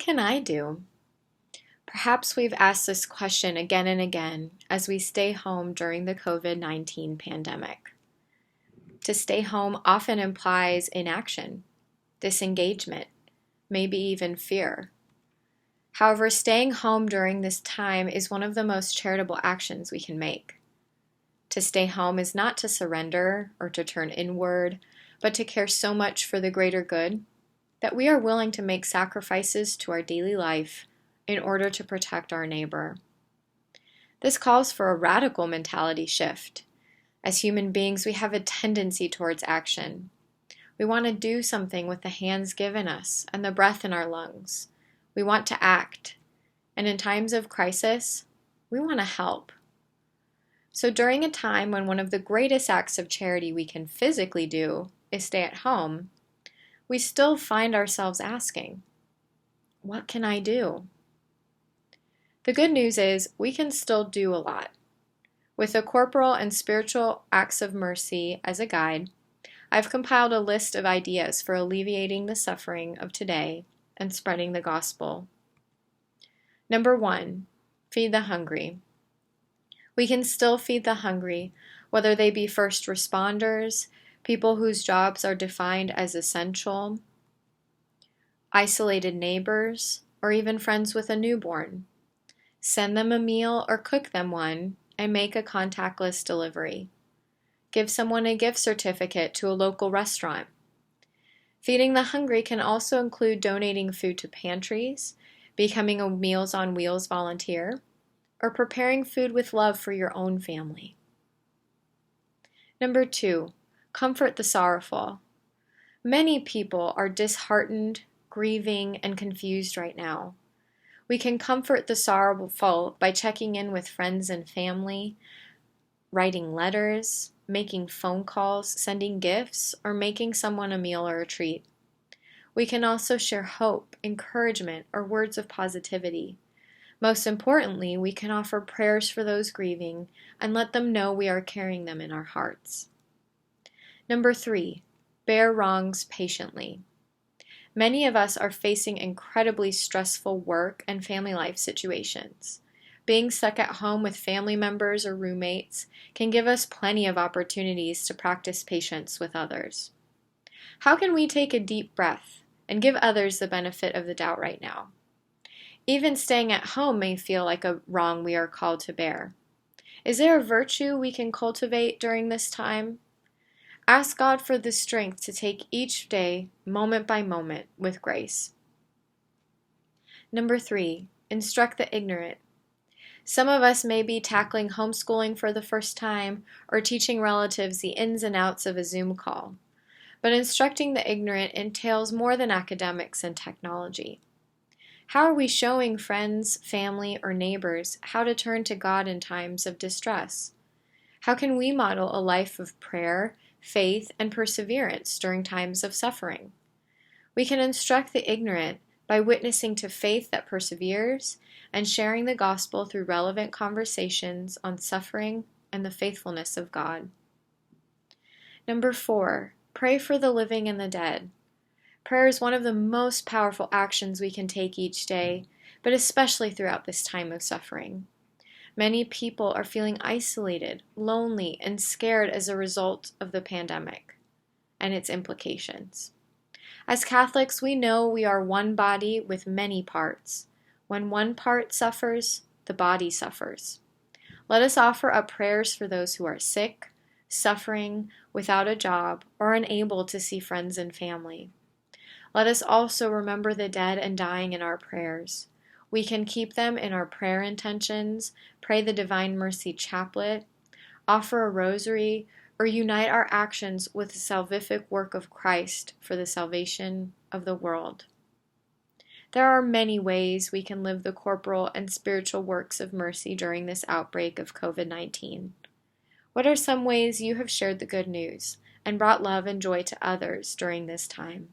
can I do? Perhaps we've asked this question again and again as we stay home during the COVID-19 pandemic. To stay home often implies inaction, disengagement, maybe even fear. However, staying home during this time is one of the most charitable actions we can make. To stay home is not to surrender or to turn inward, but to care so much for the greater good that we are willing to make sacrifices to our daily life in order to protect our neighbor. This calls for a radical mentality shift. As human beings, we have a tendency towards action. We want to do something with the hands given us and the breath in our lungs. We want to act. And in times of crisis, we want to help. So during a time when one of the greatest acts of charity we can physically do is stay at home, we still find ourselves asking, what can I do? The good news is we can still do a lot. With the corporal and spiritual acts of mercy as a guide, I've compiled a list of ideas for alleviating the suffering of today and spreading the gospel. Number 1, feed the hungry. We can still feed the hungry, whether they be first responders, people whose jobs are defined as essential, isolated neighbors, or even friends with a newborn. Send them a meal or cook them one and make a contactless delivery. Give someone a gift certificate to a local restaurant. Feeding the hungry can also include donating food to pantries, becoming a Meals on Wheels volunteer, or preparing food with love for your own family. Number 2, comfort the sorrowful. Many people are disheartened, grieving, and confused right now. We can comfort the sorrowful by checking in with friends and family, writing letters, making phone calls, sending gifts, or making someone a meal or a treat. We can also share hope, encouragement, or words of positivity. Most importantly, we can offer prayers for those grieving and let them know we are carrying them in our hearts. Number 3, bear wrongs patiently. Many of us are facing incredibly stressful work and family life situations. Being stuck at home with family members or roommates can give us plenty of opportunities to practice patience with others. How can we take a deep breath and give others the benefit of the doubt right now? Even staying at home may feel like a wrong we are called to bear. Is there a virtue we can cultivate during this time? Ask God for the strength to take each day, moment by moment, with grace. Number 3, instruct the ignorant. Some of us may be tackling homeschooling for the first time or teaching relatives the ins and outs of a Zoom call. But instructing the ignorant entails more than academics and technology. How are we showing friends, family, or neighbors how to turn to God in times of distress? How can we model a life of prayer, faith, and perseverance during times of suffering? We can instruct the ignorant by witnessing to faith that perseveres and sharing the gospel through relevant conversations on suffering and the faithfulness of God. Number 4, pray for the living and the dead. Prayer is one of the most powerful actions we can take each day, but especially throughout this time of suffering. Many people are feeling isolated, lonely, and scared as a result of the pandemic and its implications. As Catholics, we know we are one body with many parts. When one part suffers, the body suffers. Let us offer up prayers for those who are sick, suffering, without a job, or unable to see friends and family. Let us also remember the dead and dying in our prayers. We can keep them in our prayer intentions, pray the Divine Mercy Chaplet, offer a rosary, or unite our actions with the salvific work of Christ for the salvation of the world. There are many ways we can live the corporal and spiritual works of mercy during this outbreak of COVID-19. What are some ways you have shared the good news and brought love and joy to others during this time?